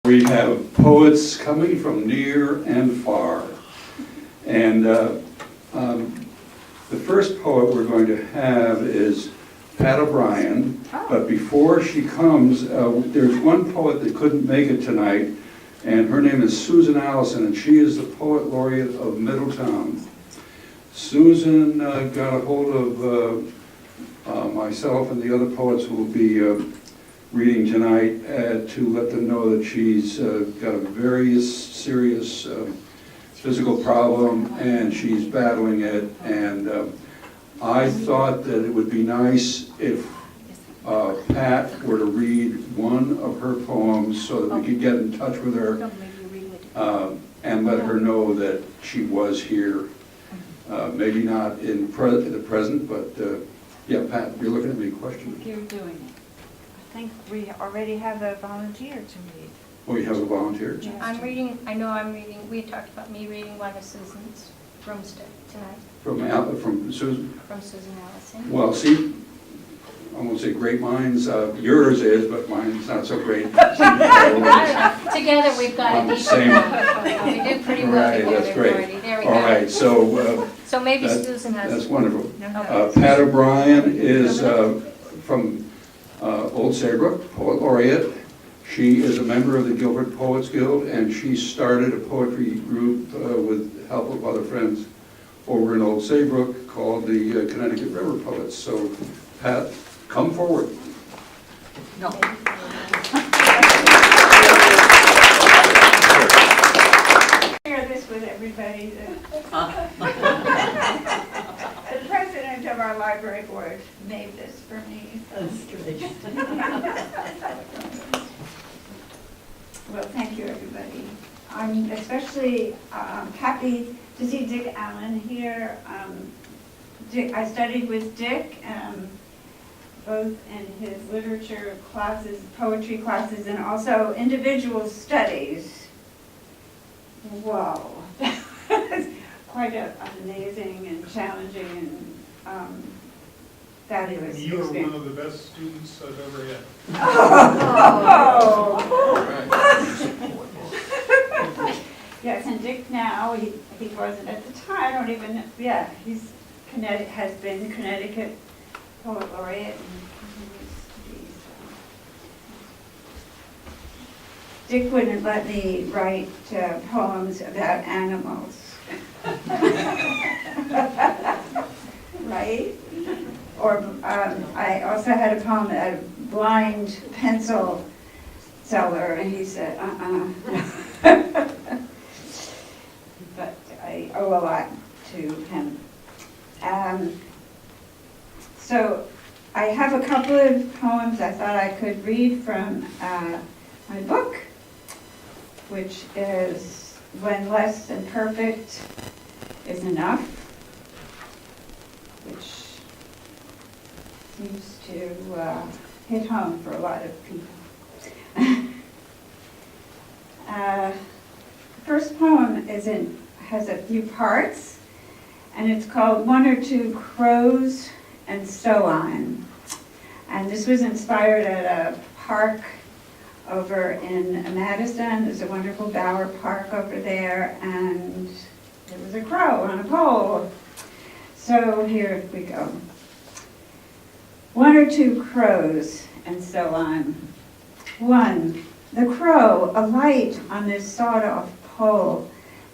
We have poets coming from near and far. And the first poet we're going to have is Pat O'Brien. But before she comes, there's one poet that couldn't make it tonight, and her name is Susan Allison, and she is the Poet Laureate of Middletown. Susan got a hold of myself and the other poets who will be reading tonight to let them know that she's got a very serious physical problem and she's battling it. And I thought that it would be nice if Pat were to read one of her poems so that we could get in touch with her and let her know that she was here. Maybe not in the present, but yeah, Pat, you're looking at me, question. You're doing it. I think we already have a volunteer to read. Oh, you have a volunteer? Yes. I'm reading, we talked about me reading one of Susan's from tonight. From Susan? From Susan Allison. Well, see, I won't say great minds, yours is, but mine's not so great. Together we've got a decent one. We did pretty well Right, together, that's great. Gordy. There we All go. right, so So maybe Susan has. that's wonderful. Okay. Pat O'Brien is from Old Saybrook, Poet Laureate. She is a member of the Guilford Poets Guild, and she started a poetry group with help of other friends over in Old Saybrook called the Connecticut River Poets. So, Pat, come forward. No. Share this with everybody. The president of our library board made this for me. Well, thank you, everybody. I'm especially happy to see Dick Allen here. I studied with Dick, both in his literature classes, poetry classes, and also individual studies. Wow. Quite an amazing and challenging and fabulous You are experience. one of the best students I've ever had. Yes, and Dick now, he wasn't at the time, I don't even, yeah, has been Connecticut Poet Laureate and continues to be, so. Dick wouldn't let me write poems about animals. Right? Or I also had a poem, a blind pencil seller, and he said, But I owe a lot to him. So I have a couple of poems I thought I could read from my book, which is When Less Than Perfect Is Enough, which seems to hit home for a lot of people. First poem has a few parts, and it's called One or Two Crows and So On. And this was inspired at a park over in Madison. There's a wonderful Bower Park over there, and there was a crow on a pole. So here we go. One or two crows and so on. One, the crow alight on this sawed-off pole,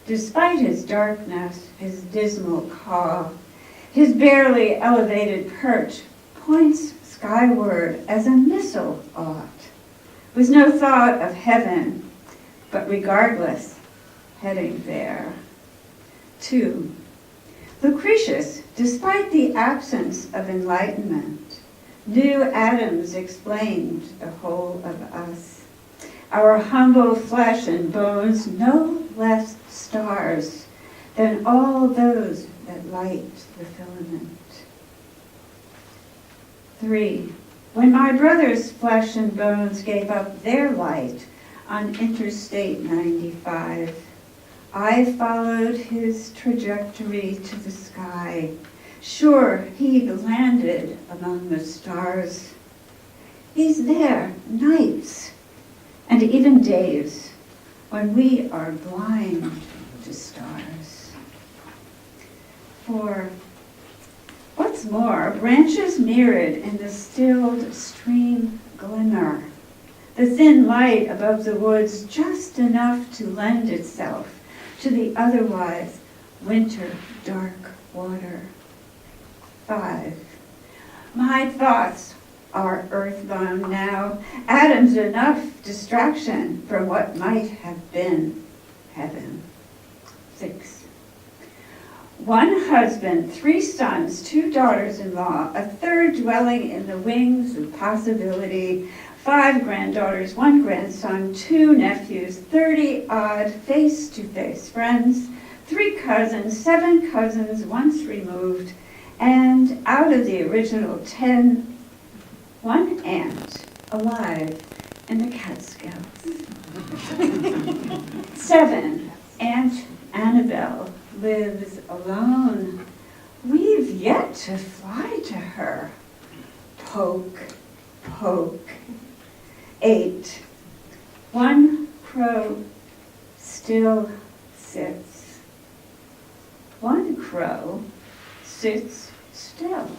despite his darkness, his dismal call, his barely elevated perch points skyward as a missile ought, with no thought of heaven, but regardless, heading there. Two, Lucretius, despite the absence of enlightenment, knew atoms explained the whole of us. Our humble flesh and bones no less stars than all those that light the filament. 3. When my brother's flesh and bones gave up their light on Interstate 95, I followed his trajectory to the sky, sure he'd landed among the stars. He's there, nights, and even days when we are blind to stars. For what's more, branches mirrored in the stilled stream glimmer, the thin light above the woods just enough to lend itself to the otherwise winter dark water. 5. My thoughts are earthbound now, atoms enough distraction from what might have been heaven. 6. 1 husband, 3 sons, 2 daughters-in-law, a third dwelling in the wings of possibility, 5 granddaughters, 1 grandson, 2 nephews, 30 odd face-to-face friends, 3 cousins, 7 cousins once removed, and out of the original 10, 1 aunt alive in the Catskills. 7, Aunt Annabelle lives alone. We've yet to fly to her. Poke, poke. 8, 1 crow still sits. 1 crow sits still.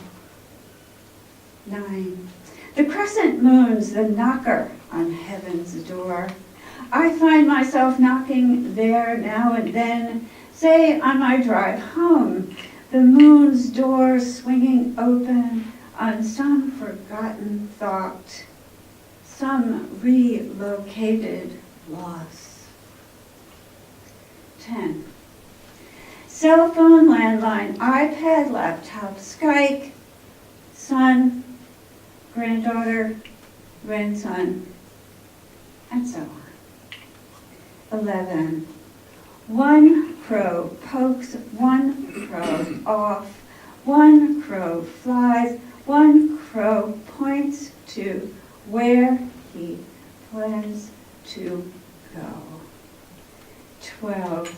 9, the crescent moon's the knocker on heaven's door. I find myself knocking there now and then, say on my drive home, the moon's door swinging open on some forgotten thought, some relocated loss. 10, cell phone, landline, iPad, laptop, Skype, son, granddaughter, grandson, and so on. 11, 1 crow pokes 1 crow off, 1 crow flies, 1 crow points to where he plans to go. 12,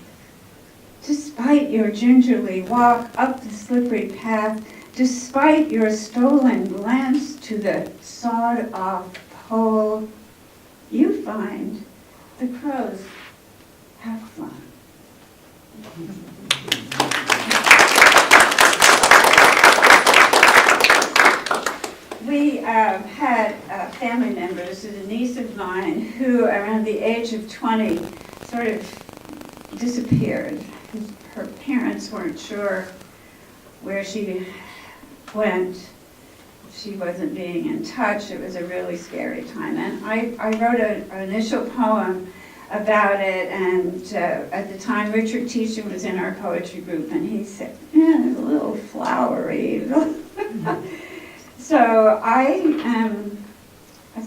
despite your gingerly walk up the slippery path, despite your stolen glance to the sawed-off pole, you find the crows have fun. We had a family member, this is a niece of mine, who around the age of 20 sort of disappeared. Her parents weren't sure where she went. She wasn't being in touch. It was a really scary time. And I wrote an initial poem about it, and at the time Richard Teacher was in our poetry group, and he said, it's a little flowery. So I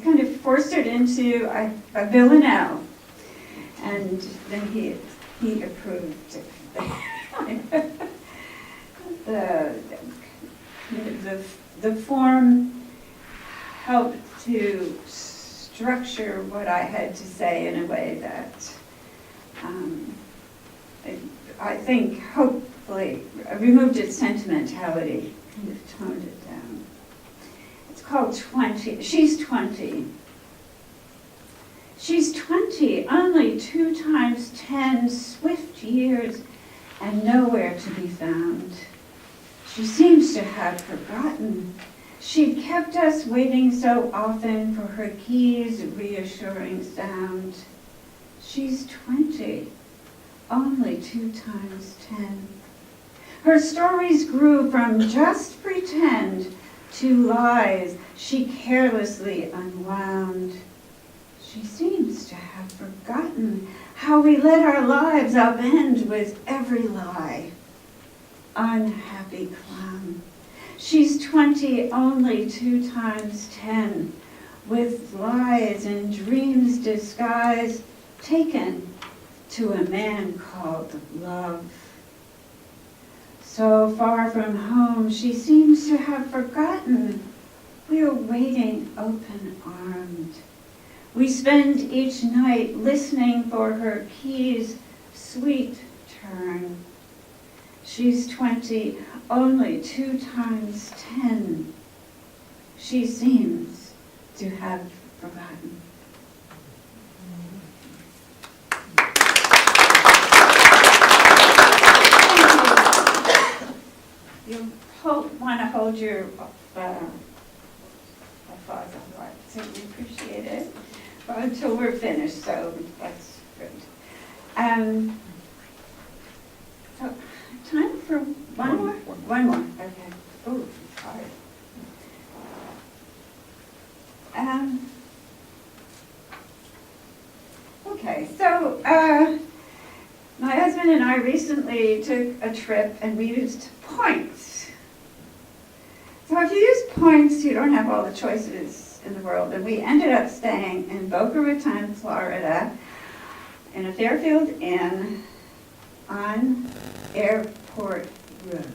kind of forced it into a villanelle, and then he approved the form helped to structure what I had to say in a way that I think hopefully removed its sentimentality, kind of toned it down. It's called 20. She's 20. She's 20, only 2 times 10 swift years, and nowhere to be found. She seems to have forgotten. She'd kept us waiting so often for her keys' reassuring sound. She's 20, only 2 times 10. Her stories grew from just pretend to lies she carelessly unwound. She seems to have forgotten how we let our lives upend with every lie. Unhappy clown. She's 20, only 2 times 10, with lies and dreams disguised, taken to a man called love. So far from home, she seems to have forgotten we're waiting open-armed. We spend each night listening for her keys' sweet turn. She's 20, only 2 times 10. She seems to have forgotten. want to hold your applause on so we appreciate it until we're finished, so that's good. So, time for one more? One more, okay. Oh, it's hard. Okay, so my husband and I recently took a trip and we used points. So if you use points, you don't have all the choices in the world. And we ended up staying in Boca Raton, Florida, in a Fairfield Inn on Airport Road.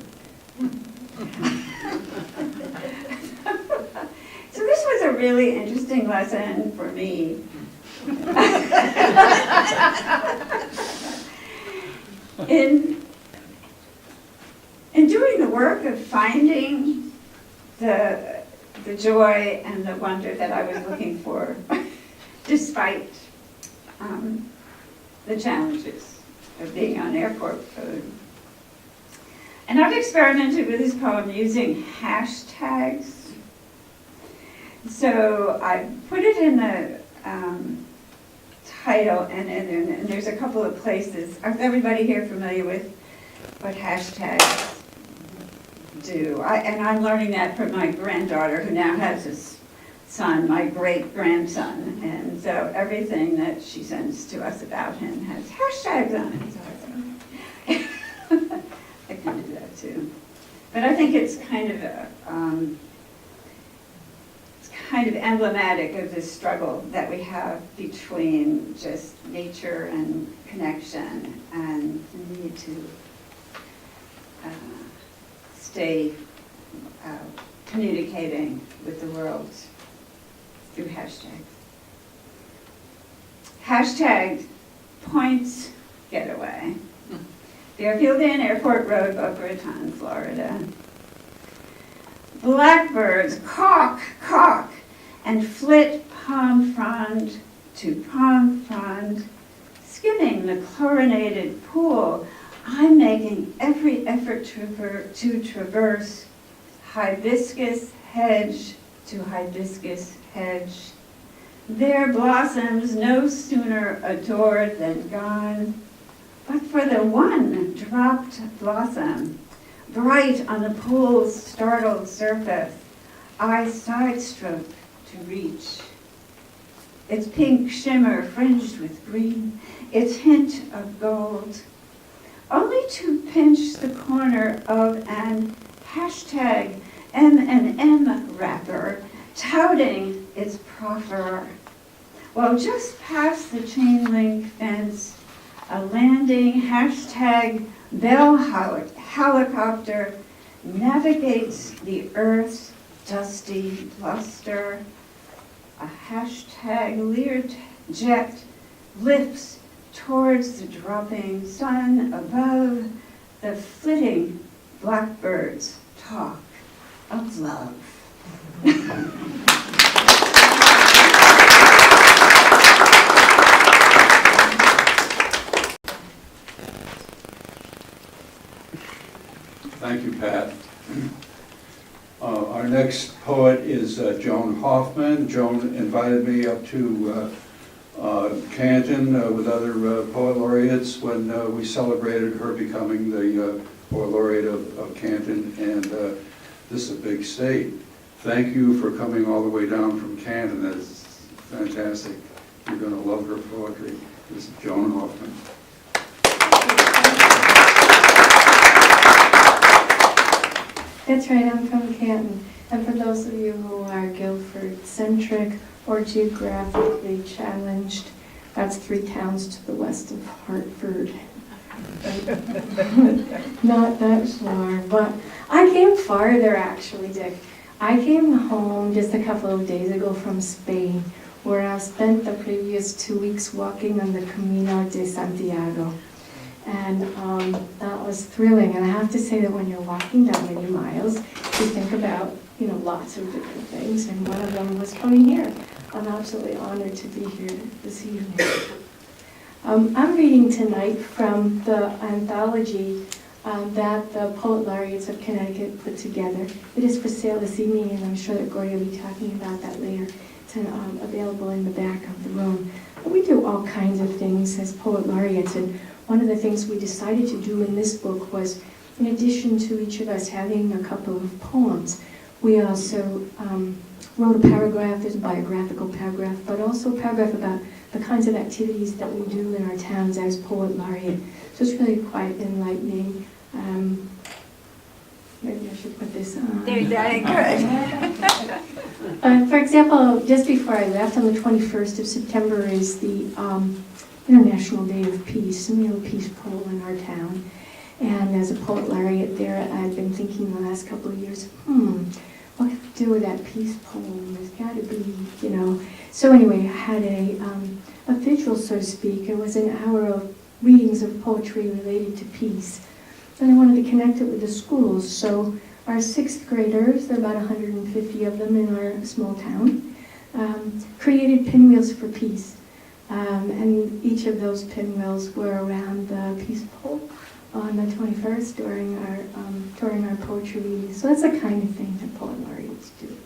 So this was a really interesting lesson for me. In doing the work of finding the joy and the wonder that I was looking for, despite the challenges of being on airport road. And I've experimented with this poem using hashtags. So I put it in the title, and there's a couple of places. Is everybody here familiar with what hashtags do? And I'm learning that from my granddaughter, who now has a son, my great-grandson. And so everything that she sends to us about him has hashtags on it. So I can do that too. But I think it's kind of emblematic of the struggle that we have between just nature and connection and the need to stay communicating with the world through hashtags. Hashtag points getaway. Fairfield Inn, Airport Road, Boca Raton, Florida. Blackbirds caulk, caulk, and flit palm frond to palm frond, skimming the chlorinated pool. I'm making every effort to traverse hibiscus hedge to hibiscus hedge. Their blossoms no sooner adored than gone, but for the one dropped blossom, bright on the pool's startled surface, I sidestroke to reach. Its pink shimmer fringed with green, its hint of gold, only to pinch the corner of an hashtag M&M wrapper, touting its proffer. While just past the chain link fence, a landing hashtag Bell helicopter navigates the Earth's dusty bluster. A hashtag Learjet lifts towards the dropping sun above. The flitting blackbirds talk of love. Thank you, Pat. Our next poet is Joan Hoffman. Joan invited me up to Canton with other poet laureates when we celebrated her becoming the poet laureate of Canton, and this is a big state. Thank you for coming all the way down from Canton. That's fantastic. You're going to love her poetry. This is Joan Hoffman. That's right, I'm from Canton. And for those of you who are Guilford-centric or geographically challenged, that's 3 towns to the west of Hartford. Not that far, but I came farther actually, Dick. I came home just a couple of days ago from Spain, where I spent the previous 2 weeks walking on the Camino de Santiago. And that was thrilling. And I have to say that when you're walking that many miles, you think about, lots of different things. And one of them was coming here. I'm absolutely honored to be here this evening. I'm reading tonight from the anthology that the Poet Laureates of Connecticut put together. It is for sale this evening, and I'm sure that Gordy will be talking about that later. It's available in the back of the room. But we do all kinds of things as Poet Laureates, and one of the things we decided to do in this book was, in addition to each of us having a couple of poems, we also wrote a paragraph, there's a biographical paragraph, but also a paragraph about the kinds of activities that we do in our towns as Poet Laureate. So it's really quite enlightening. Maybe I should put this on. There, that good. For example, just before I left, on the 21st of September is the International Day of Peace, and we have a peace pole in our town. And as a Poet Laureate there, I've been thinking the last couple of years, what can we do with that peace pole? There's got to be, you know. So anyway, I had a vigil, so to speak. It was an hour of readings of poetry related to peace. And I wanted to connect it with the schools. So our 6th graders, there are about 150 of them in our small town, created pinwheels for peace. And each of those pinwheels were around the peace pole on the 21st during our poetry reading. So that's the kind of thing that Poet Laureates do.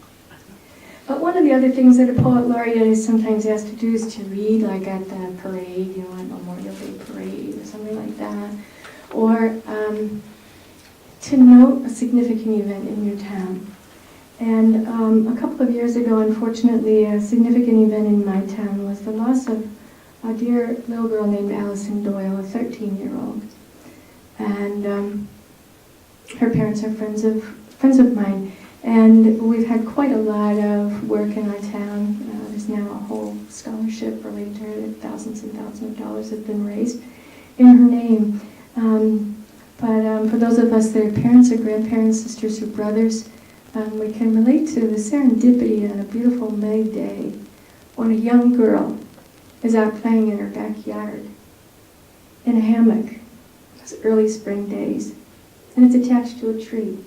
But one of the other things that a Poet Laureate is sometimes asked to do is to read, like at the parade, you know, at Memorial Day parade or something like that, or to note a significant event in your town. And a couple of years ago, unfortunately, a significant event in my town was the loss of a dear little girl named Allison Doyle, a 13-year-old. And her parents are friends of mine. And we've had quite a lot of work in our town. There's now a whole scholarship related to her that thousands and thousands of dollars have been raised in her name. But for those of us that are parents or grandparents, sisters or brothers, we can relate to the serendipity on a beautiful May day when a young girl is out playing in her backyard in a hammock. It's early spring days, and it's attached to a tree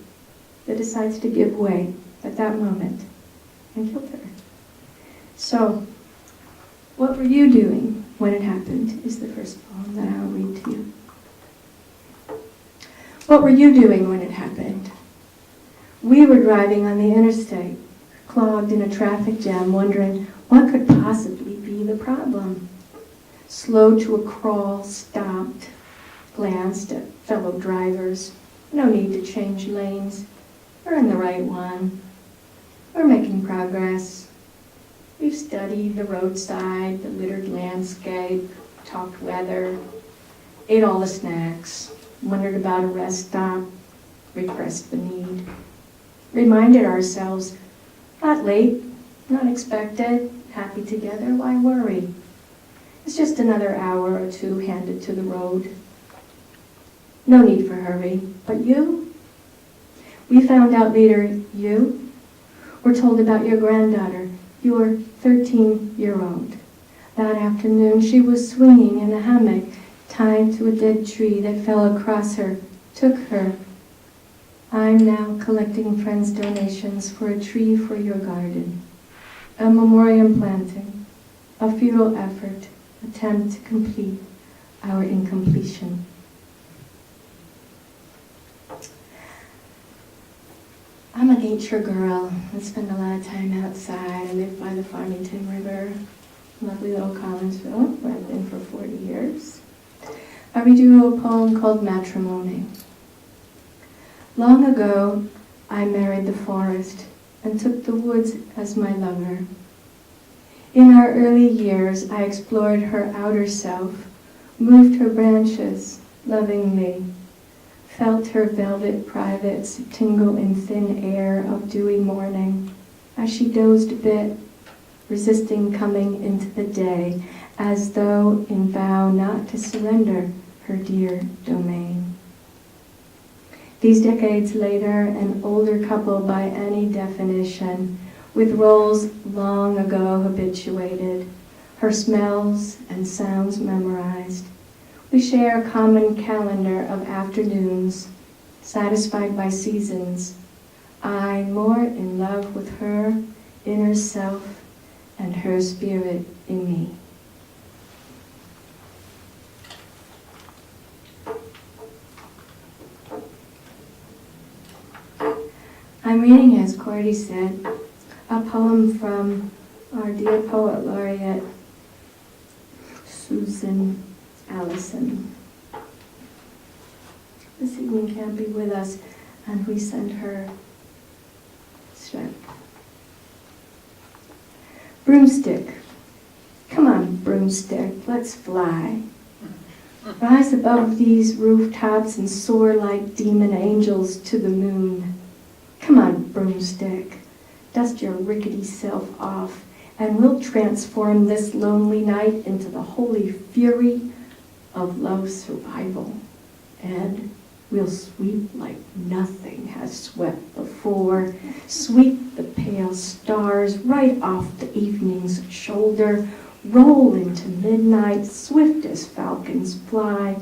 that decides to give way at that moment and killed her. So, what were you doing when it happened is the first poem that I'll read to you. What were you doing when it happened? We were driving on the interstate, clogged in a traffic jam, wondering what could possibly be the problem. Slow to a crawl, stopped, glanced at fellow drivers. No need to change lanes. We're in the right one. We're making progress. We've studied the roadside, the littered landscape, talked weather, ate all the snacks, wondered about a rest stop, repressed the need, reminded ourselves, not late, not expected, happy together, why worry? It's just another hour or two handed to the road. No need for hurry. But you? We found out later you were told about your granddaughter, your 13-year-old. That afternoon she was swinging in a hammock tied to a dead tree that fell across her, took her. I'm now collecting friends' donations for a tree for your garden. A memoriam planting, a futile effort, attempt to complete our incompletion. I'm a nature girl. I spend a lot of time outside. I live by the Farmington River, lovely little Collinsville, where I've been for 40 years. I read you a poem called Matrimony. Long ago, I married the forest and took the woods as my lover. In our early years, I explored her outer self, moved her branches lovingly, felt her velvet privates tingle in thin air of dewy morning as she dozed a bit, resisting coming into the day as though in vow not to surrender her dear domain. These decades later, an older couple by any definition, with roles long ago habituated, her smells and sounds memorized, we share a common calendar of afternoons, satisfied by seasons, I more in love with her inner self and her spirit in me. I'm reading, as Cordy said, a poem from our dear poet laureate, Susan Allison. This evening can't be with us, and we send her strength. Broomstick. Come on, broomstick, let's fly. Rise above these rooftops and soar like demon angels to the moon. Come on, broomstick, dust your rickety self off, and we'll transform this lonely night into the holy fury of love's survival. And we'll sweep like nothing has swept before, sweep the pale stars right off the evening's shoulder, roll into midnight swift as falcons fly,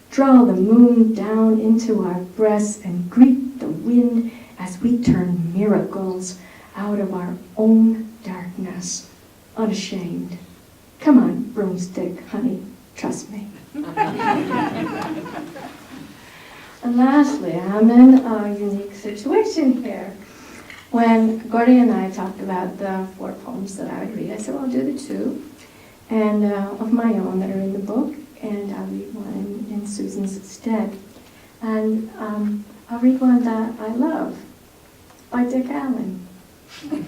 draw the moon down into our breasts and greet the wind as we turn miracles out of our own darkness, unashamed. Come on, broomstick, honey, trust me. And lastly, I'm in a unique situation here. When Gordy and I talked about the 4 poems that I would read, I said, well, I'll do the 2 and of my own that are in the book, and I'll read one in Susan's stead. And I'll read one that I love, by Dick Allen. And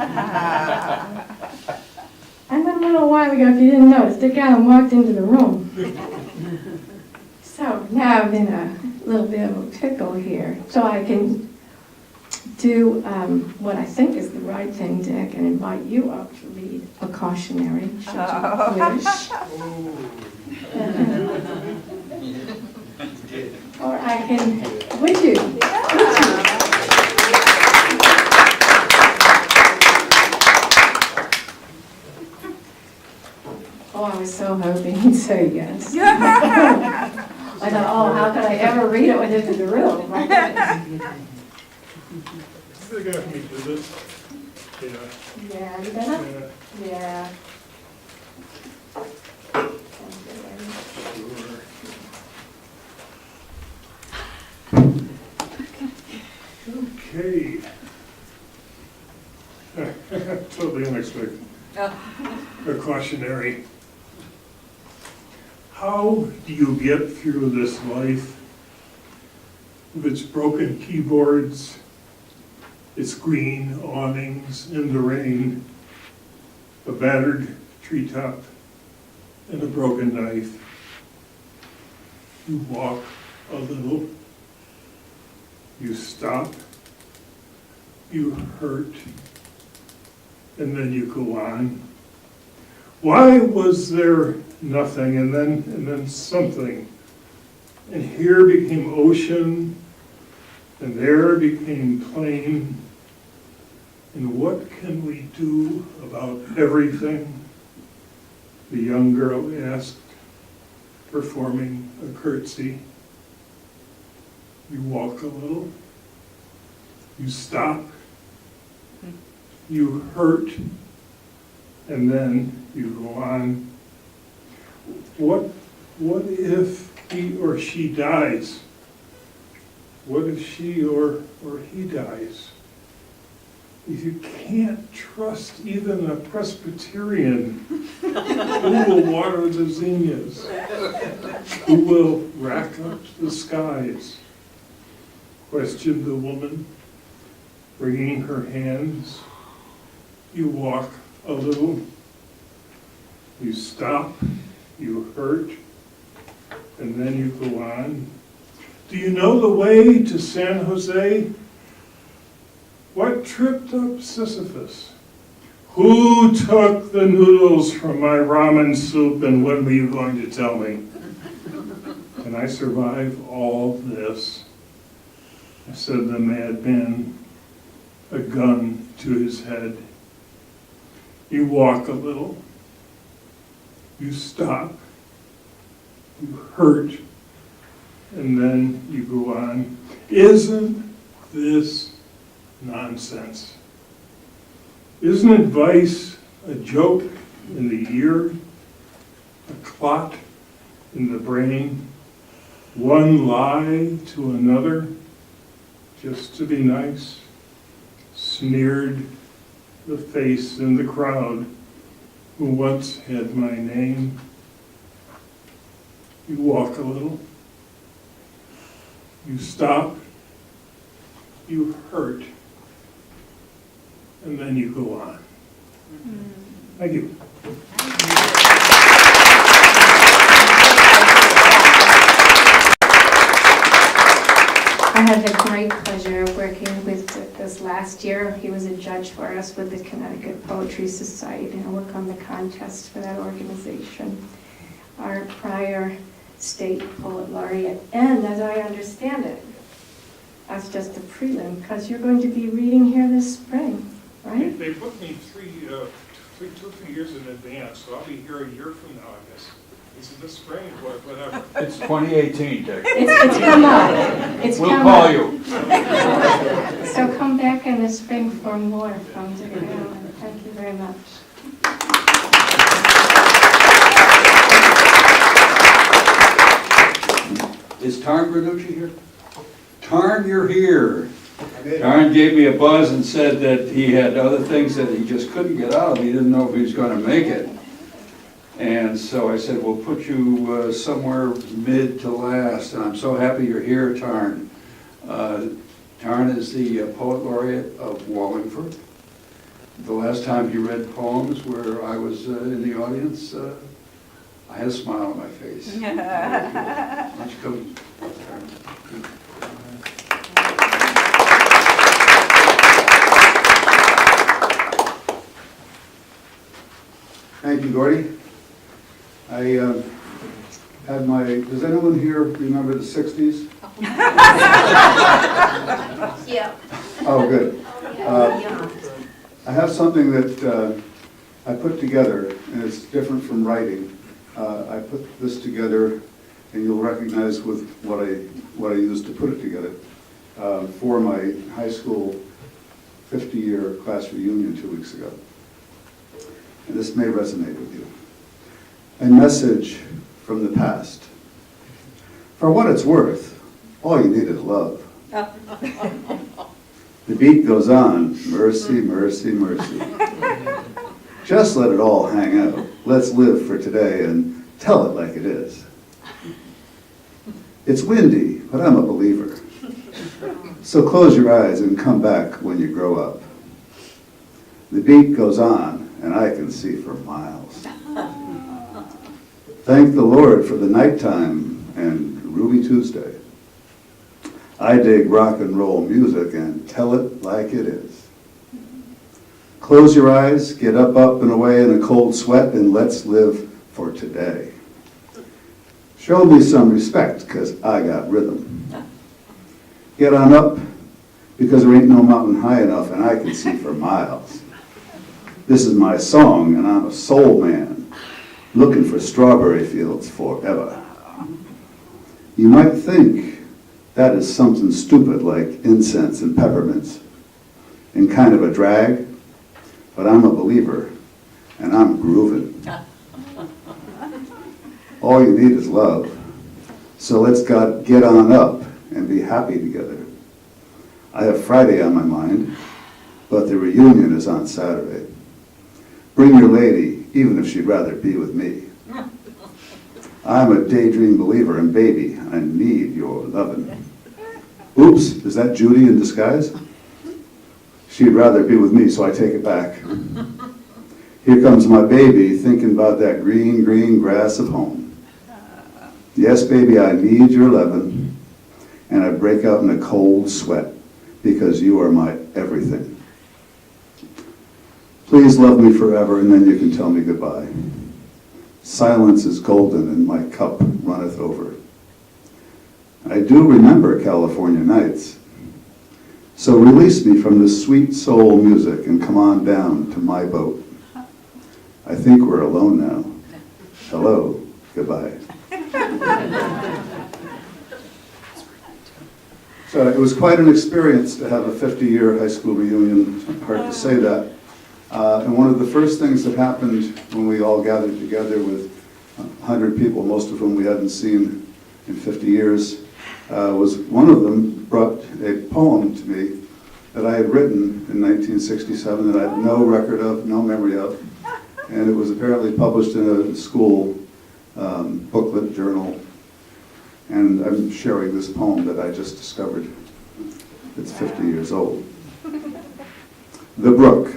then a little while ago, if you didn't notice, Dick Allen walked into the room. So now I'm in a little bit of a pickle here. So I can do what I think is the right thing, Dick, and invite you up to read a cautionary, should you wish. Or I can, would you? Would you? Oh, I was so hoping he'd say yes. I thought, oh, how could I ever read it with him in the room? They're gonna have me do this. Yeah. Yeah, you gonna? Yeah. Yeah. Sure. Okay. Totally unexpected. A cautionary. How do you get through this life with its broken keyboards, its green awnings in the rain, a battered treetop, and a broken knife? You walk a little, you stop, you hurt, and then you go on. Why was there nothing and then something? And here became ocean, and there became plain. And what can we do about everything? The young girl asked, performing a curtsy. You walk a little, you stop, you hurt, and then you go on. What if he or she dies? What if she or he dies? If you can't trust even a Presbyterian, who will water the zinnias? Who will rack up the skies? Questioned the woman, wringing her hands. You walk a little, you stop, you hurt, and then you go on. Do you know the way to San Jose? What tripped up Sisyphus? Who took the noodles from my ramen soup, and when were you going to tell me? Can I survive all this? Said the madman, a gun to his head. You walk a little, you stop, you hurt, and then you go on. Isn't this nonsense? Isn't advice a joke in the ear, a clot in the brain, one lie to another, just to be nice? sneered the face in the crowd who once had my name. You walk a little, you stop, you hurt, and then you go on. Thank you. I had the great pleasure of working with this last year. He was a judge for us with the Connecticut Poetry Society, and I work on the contest for that organization. Our prior state poet laureate, and as I understand it, that's just a prelim, because you're going to be reading here this spring, right? They booked me 2 years in advance, so I'll be here a year from now, I guess. Is it this spring or whatever? It's 2018, Dick. It's come up. It's We'll come call up. you. So come back in the spring for more from Dick Allen. Thank you very much. Is Tarn Granucci here? Tarn, you're here. Tarn gave me a buzz and said that he had other things that he just couldn't get out of. He didn't know if he was going to make it. And so I said, we'll put you somewhere mid to last. And I'm so happy you're here, Tarn. Tarn is the Poet Laureate of Wallingford. The last time he read poems where I was in the audience, I had a smile on my face. Why don't you come, Tarn? Thank you, Gordy. I had my, does anyone here remember the 60s? Yeah. Oh, good. I have something that I put together, and it's different from writing. I put this together, and you'll recognize with what I used to put it together, for my high school 50-year class reunion 2 weeks ago. And this may resonate with you. A message from the past. For what it's worth, all you need is love. The beat goes on, mercy, mercy, mercy. Just let it all hang out. Let's live for today and tell it like it is. It's windy, but I'm a believer. So close your eyes and come back when you grow up. The beat goes on, and I can see for miles. Thank the Lord for the nighttime and Ruby Tuesday. I dig rock and roll music and tell it like it is. Close your eyes, get up and away in a cold sweat, and let's live for today. Show me some respect, 'cause I got rhythm. Get on up, because there ain't no mountain high enough, and I can see for miles. This is my song, and I'm a soul man, looking for strawberry fields forever. You might think that is something stupid like incense and peppermints, and kind of a drag, but I'm a believer, and I'm grooving. All you need is love, so let's get on up and be happy together. I have Friday on my mind, but the reunion is on Saturday. Bring your lady, even if she'd rather be with me. I'm a daydream believer, and baby, I need your lovin'. Oops, is that Judy in disguise? She'd rather be with me, so I take it back. Here comes my baby, thinking about that green, green grass of home. Yes, baby, I need your lovin', and I break out in a cold sweat, because you are my everything. Please love me forever, and then you can tell me goodbye. Silence is golden, and my cup runneth over. I do remember California nights. So release me from this sweet soul music and come on down to my boat. I think we're alone now. Hello, goodbye. So it was quite an experience to have a 50-year high school reunion. Hard to say that. And one of the first things that happened when we all gathered together with 100 people, most of whom we hadn't seen in 50 years, was one of them brought a poem to me that I had written in 1967 that I had no record of, no memory of. And it was apparently published in a school booklet, journal. And I'm sharing this poem that I just discovered. It's 50 years old. The Brook.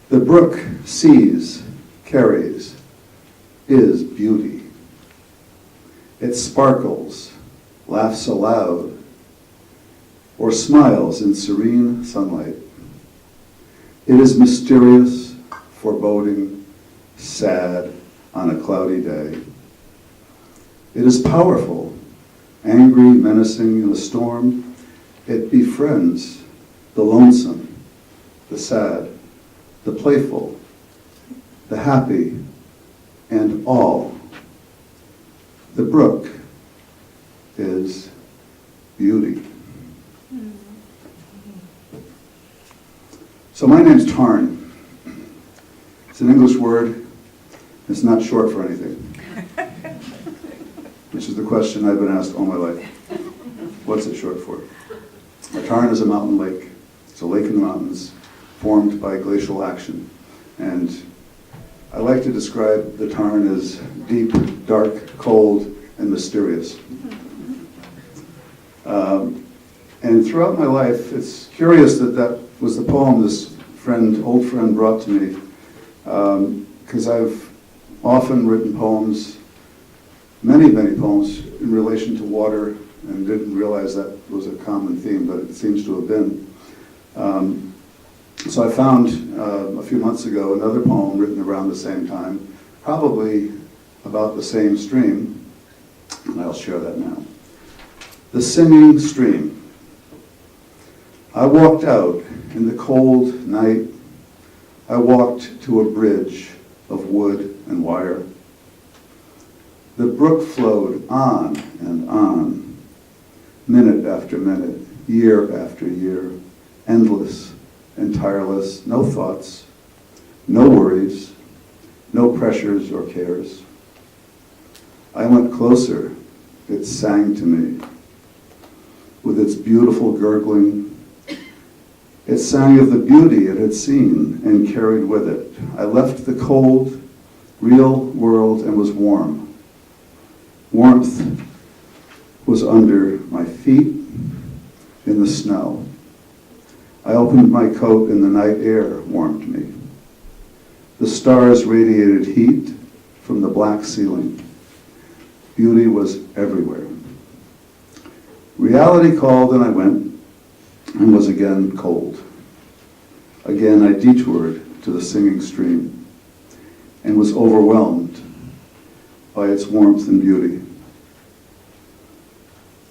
The brook sees, carries, is beauty. It sparkles, laughs aloud, or smiles in serene sunlight. It is mysterious, foreboding, sad on a cloudy day. It is powerful, angry, menacing in a storm. It befriends the lonesome, the sad, the playful, the happy, and all. The brook is beauty. So my name's Tarn. It's an English word. It's not short for anything, which is the question I've been asked all my life. What's it short for? A tarn is a mountain lake. It's a lake in the mountains formed by glacial action. And I like to describe the Tarn as deep, dark, cold, and mysterious. And throughout my life, it's curious that that was the poem this old friend brought to me, because I've often written poems, many poems, in relation to water, and didn't realize that was a common theme, but it seems to have been. So I found a few months ago another poem written around the same time, probably about the same stream, and I'll share that now. The Singing Stream. I walked out in the cold night. I walked to a bridge of wood and wire. The brook flowed on and on, minute after minute, year after year, endless and tireless, no thoughts, no worries, no pressures or cares. I went closer, it sang to me. With its beautiful gurgling, it sang of the beauty it had seen and carried with it. I left the cold, real world and was warm. Warmth was under my feet in the snow. I opened my coat and the night air warmed me. The stars radiated heat from the black ceiling. Beauty was everywhere. Reality called and I went and was again cold. Again I detoured to the singing stream and was overwhelmed by its warmth and beauty.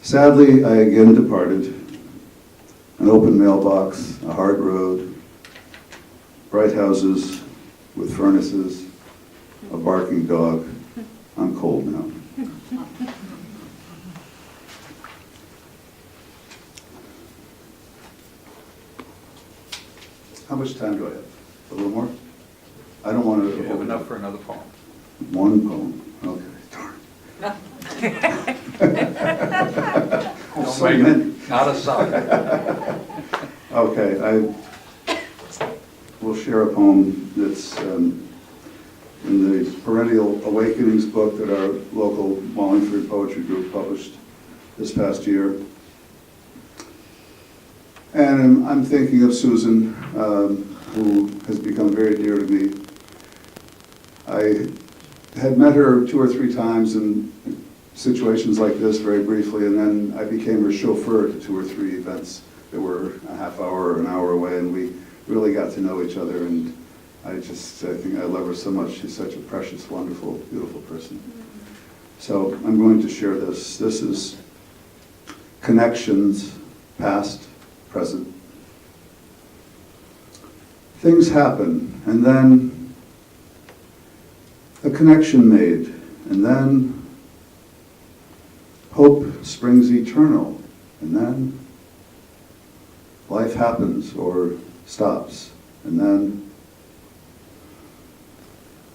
Sadly, I again departed. An open mailbox, a hard road, bright houses with furnaces, a barking dog. I'm cold now. How much time do I have? A little more? I don't want to... You have enough for another poem. One poem. Okay, darn. Don't So make many. it out of sight. Okay, I will share a poem that's in the Perennial Awakenings book that our local Wallingford Poetry Group published this past year. And I'm thinking of Susan, who has become very dear to me. I had met her 2 or 3 times in situations like this very briefly, and then I became her chauffeur to 2 or 3 events that were a half hour or an hour away, and we really got to know each other, and I think I love her so much. She's such a precious, wonderful, beautiful person. So I'm going to share this. This is Connections, Past, Present. Things happen, and then a connection made, and then hope springs eternal, and then life happens or stops, and then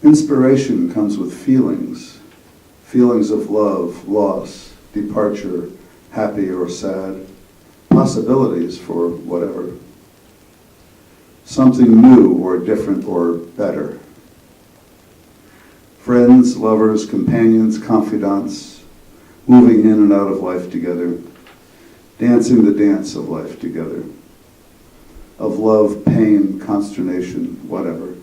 inspiration comes with feelings, feelings of love, loss, departure, happy or sad, possibilities for whatever. Something new or different or better. Friends, lovers, companions, confidants, moving in and out of life together, dancing the dance of life together, of love, pain, consternation, whatever.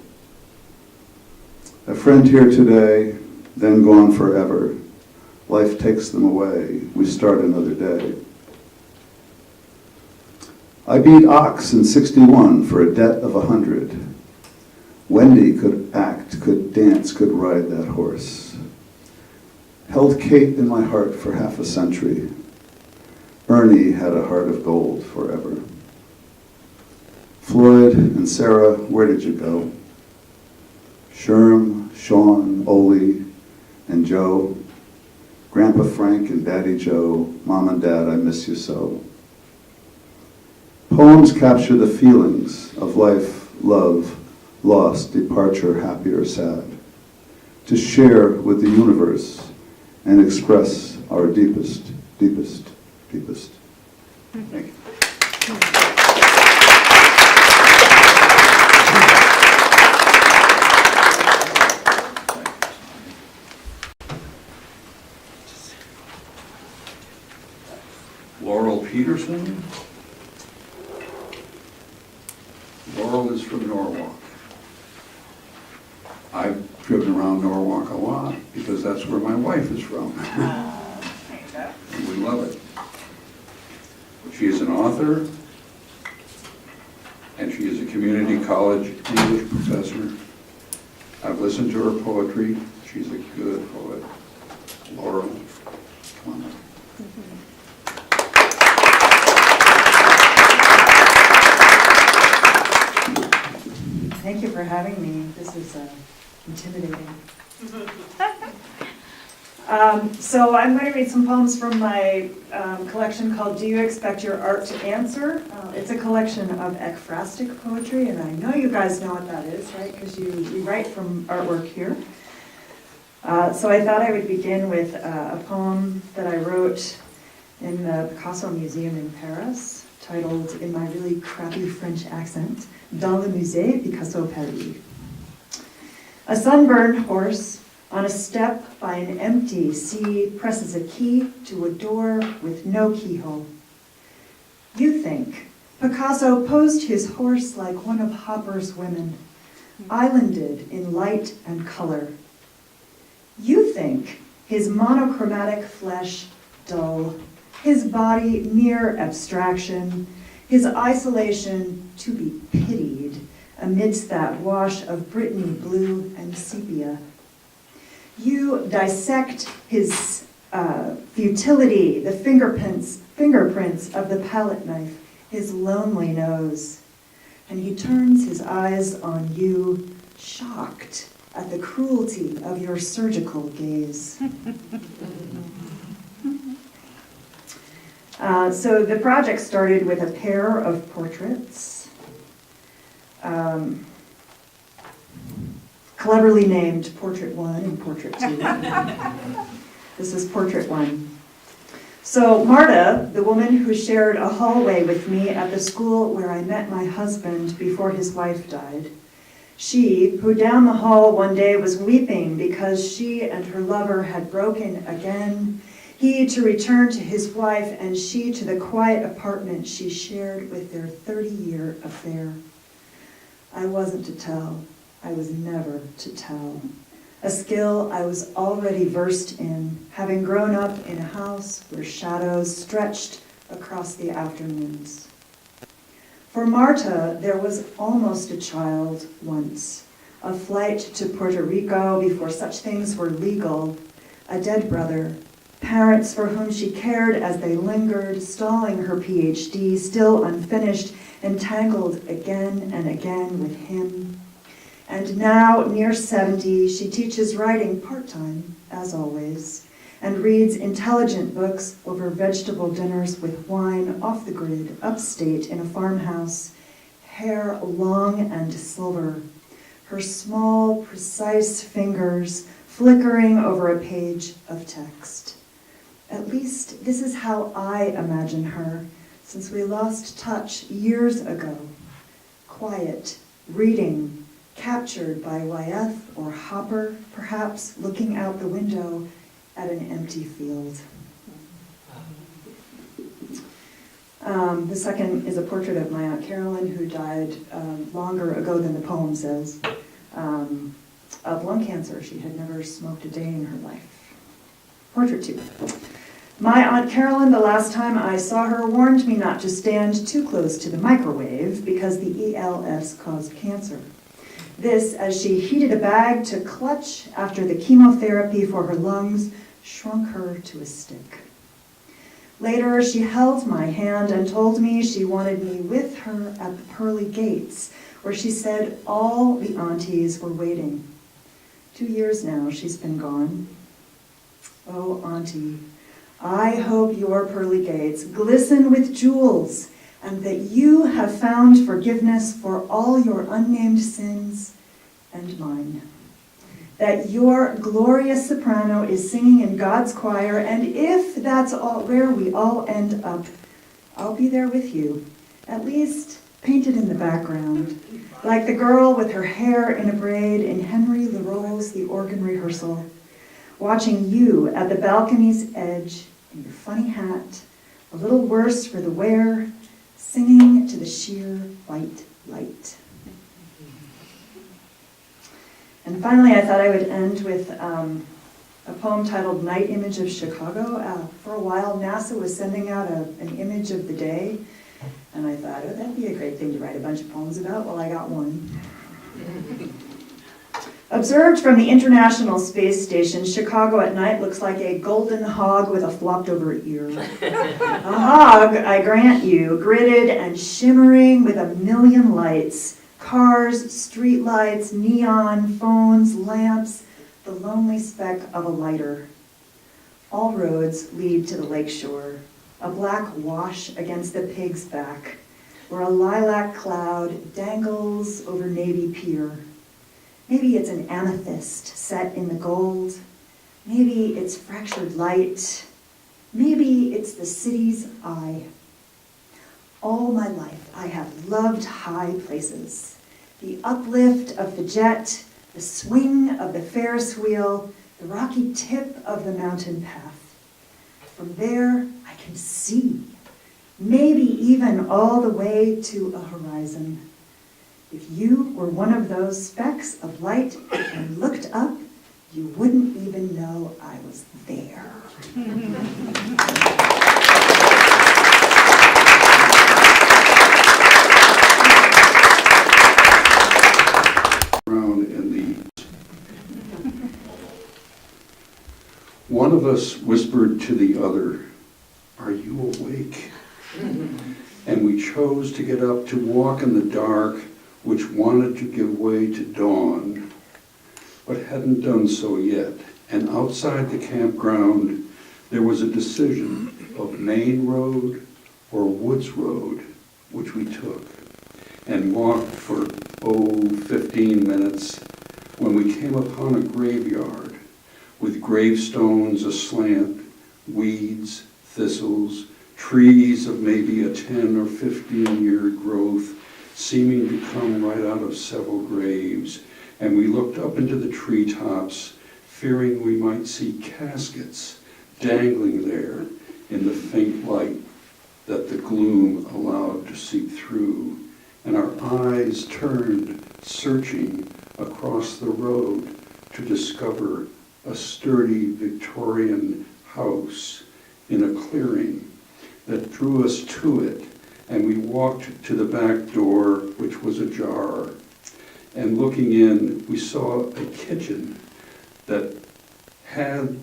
A friend here today, then gone forever. Life takes them away. We start another day. I beat Ox in 61 for a debt of 100. Wendy could act, could dance, could ride that horse. Held Kate in my heart for half a century. Ernie had a heart of gold forever. Floyd and Sarah, where did you go? Sherm, Sean, Ole, and Joe. Grandpa Frank and Daddy Joe, Mom and Dad, I miss you so. Poems capture the feelings of life, love, loss, departure, happy or sad, to share with the universe and express our deepest, deepest, deepest. Thank you. Laurel Peterson. Laurel is from Norwalk. I've driven around Norwalk a lot because that's where my wife is from. And we love it. She is an author, and she is a community college English professor. I've listened to her poetry. She's a good poet. Laurel, come on up. Thank you for having me. This is intimidating. So I'm going to read some poems from my collection called Do You Expect Your Art to Answer? It's a collection of ekphrastic poetry, and I know you guys know what that is, right? Because you write from artwork here. So I thought I would begin with a poem that I wrote in the Picasso Museum in Paris, titled, in my really crappy French accent, Dans le Musée Picasso Paris. A sunburned horse on a step by an empty sea presses a key to a door with no keyhole. You think Picasso posed his horse like one of Hopper's women, islanded in light and color. You think his monochromatic flesh dull, his body mere abstraction, his isolation to be pitied amidst that wash of Brittany blue and sepia. You dissect his futility, the fingerprints of the palette knife, his lonely nose, and he turns his eyes on you, shocked at the cruelty of your surgical gaze. So the project started with a pair of portraits, cleverly named Portrait 1 and Portrait 2. This is Portrait 1. So Marta, the woman who shared a hallway with me at the school where I met my husband before his wife died, she, who down the hall one day was weeping because she and her lover had broken again, he to return to his wife, and she to the quiet apartment she shared with their 30-year affair. I wasn't to tell. I was never to tell. A skill I was already versed in, having grown up in a house where shadows stretched across the afternoons. For Marta, there was almost a child once, a flight to Puerto Rico before such things were legal, a dead brother, parents for whom she cared as they lingered, stalling her PhD, still unfinished, entangled again and again with him. And now, near 70, she teaches writing part-time, as always, and reads intelligent books over vegetable dinners with wine off the grid, upstate in a farmhouse, hair long and silver, her small, precise fingers flickering over a page of text. At least this is how I imagine her, since we lost touch years ago. Quiet, reading, captured by Wyeth or Hopper, perhaps looking out the window at an empty field. The second is a portrait of my Aunt Carolyn, who died longer ago than the poem says, of lung cancer. She had never smoked a day in her life. Portrait 2. My Aunt Carolyn, the last time I saw her, warned me not to stand too close to the microwave because the ELS caused cancer. This, as she heated a bag to clutch after the chemotherapy for her lungs, shrunk her to a stick. Later, she held my hand and told me she wanted me with her at the pearly gates, where she said all the aunties were waiting. 2 years now she's been gone. Oh, auntie, I hope your pearly gates glisten with jewels, and that you have found forgiveness for all your unnamed sins and mine. That your glorious soprano is singing in God's choir, and if that's all where we all end up, I'll be there with you, at least painted in the background, like the girl with her hair in a braid in Henry Leroux's The Organ Rehearsal, watching you at the balcony's edge in your funny hat, a little worse for the wear, singing to the sheer white light. And finally, I thought I would end with a poem titled Night Image of Chicago. For a while, NASA was sending out an image of the day, and I thought, oh, that'd be a great thing to write a bunch of poems about. Well, I got one. Observed from the International Space Station, Chicago at night looks like a golden hog with a flopped-over ear. A hog, I grant you, gridded and shimmering with a million lights. Cars, street lights, neon, phones, lamps, the lonely speck of a lighter. All roads lead to the lakeshore, a black wash against the pig's back, where a lilac cloud dangles over Navy Pier. Maybe it's an amethyst set in the gold. Maybe it's fractured light. Maybe it's the city's eye. All my life, I have loved high places. The uplift of the jet, the swing of the Ferris wheel, the rocky tip of the mountain path. From there, I can see, maybe even all the way to a horizon. If you were one of those specks of light and looked up, you wouldn't even know I was there. Around in the one of us whispered to the other, "Are you awake?" And we chose to get up to walk in the dark, which wanted to give way to dawn, but hadn't done so yet. And outside the campground, there was a decision of Main Road or Woods Road, which we took, and walked for, 15 minutes, when we came upon a graveyard with gravestones aslant, weeds, thistles, trees of maybe a 10 or 15-year growth, seeming to come right out of several graves. And we looked up into the treetops, fearing we might see caskets dangling there in the faint light that the gloom allowed to seep through. And our eyes turned, searching across the road to discover a sturdy Victorian house in a clearing that drew us to it. And we walked to the back door, which was ajar. And looking in, we saw a kitchen that had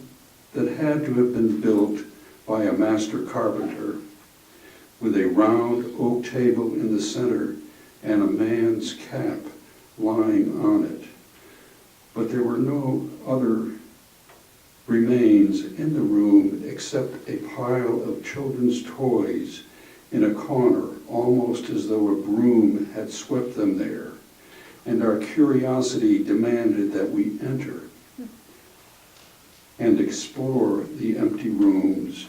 to have been built by a master carpenter, with a round oak table in the center and a man's cap lying on it. But there were no other remains in the room except a pile of children's toys in a corner, almost as though a broom had swept them there. And our curiosity demanded that we enter and explore the empty rooms,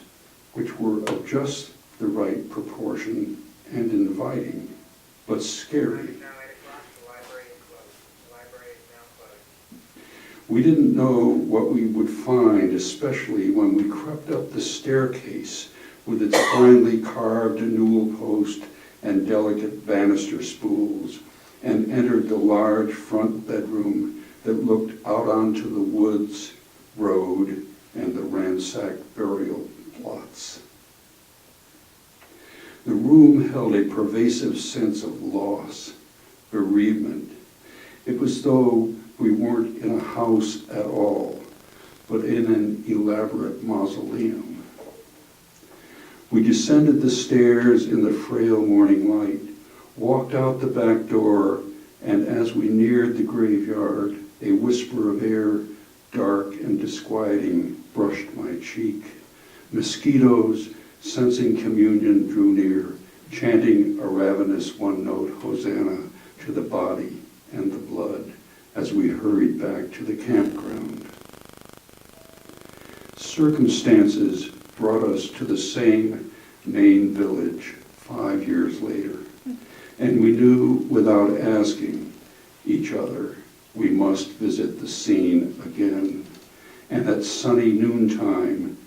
which were of just the right proportion and inviting, but scary. We didn't know what we would find, especially when we crept up the staircase with its finely carved newel post and delicate banister spools, and entered the large front bedroom that looked out onto the woods, road, and the ransacked burial plots. The room held a pervasive sense of loss, bereavement. It was though we weren't in a house at all, but in an elaborate mausoleum. We descended the stairs in the frail morning light, walked out the back door, and as we neared the graveyard, a whisper of air, dark and disquieting, brushed my cheek. Mosquitoes, sensing communion, drew near, chanting a ravenous one-note hosanna to the body and the blood as we hurried back to the campground. Circumstances brought us to the same Maine village 5 years later, and we knew without asking each other we must visit the scene again. And at sunny noontime,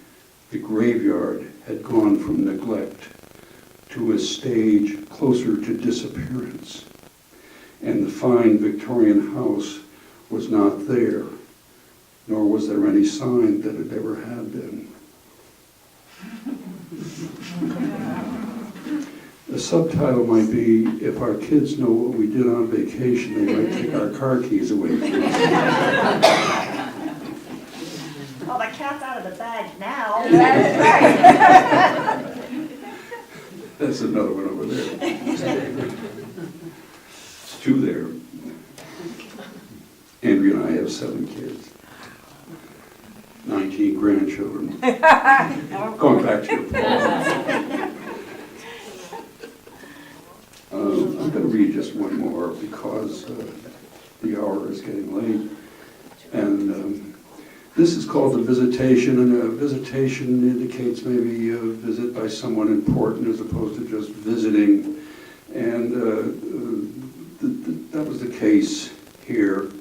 the graveyard had gone from neglect to a stage closer to disappearance, and the fine Victorian house was not there, nor was there any sign that it ever had been. The subtitle might be, if our kids know what we did on vacation, they might take our car keys away from us. Well, the cat's out of the bag now. That's another one over there. It's two there. Andrea and I have 7 kids, 19 grandchildren. Going back to your point. I'm going to read just one more because the hour is getting late. And this is called The Visitation, and a visitation indicates maybe a visit by someone important as opposed to just visiting. And that was the case here.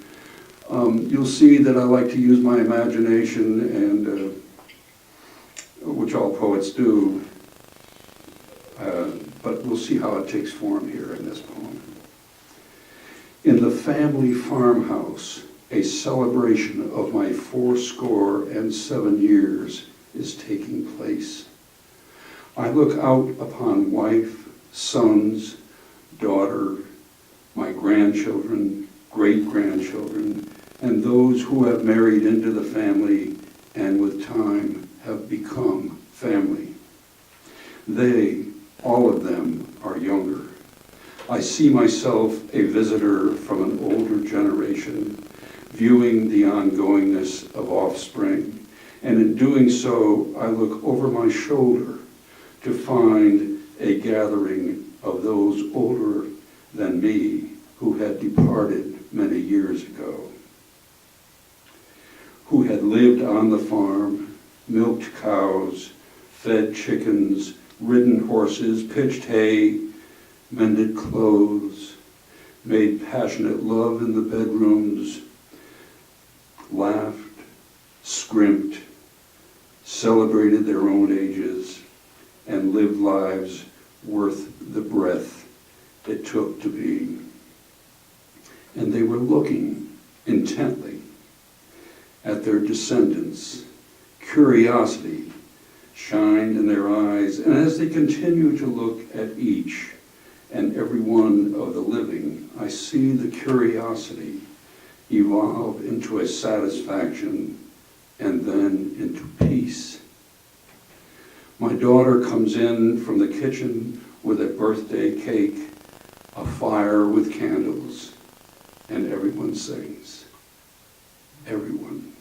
You'll see that I like to use my imagination, and which all poets do, but we'll see how it takes form here in this poem. In the family farmhouse, a celebration of my 77 years is taking place. I look out upon wife, sons, daughter, my grandchildren, great-grandchildren, and those who have married into the family and with time have become family. They, all of them, are younger. I see myself a visitor from an older generation, viewing the ongoingness of offspring, and in doing so, I look over my shoulder to find a gathering of those older than me who had departed many years ago, who had lived on the farm, milked cows, fed chickens, ridden horses, pitched hay, mended clothes, made passionate love in the bedrooms, laughed, scrimped, celebrated their own ages, and lived lives worth the breath it took to be. And they were looking intently at their descendants. Curiosity shined in their eyes, and as they continue to look at each and every one of the living, I see the curiosity evolve into a satisfaction and then into peace. My daughter comes in from the kitchen with a birthday cake, a fire with candles, and everyone sings. Everyone.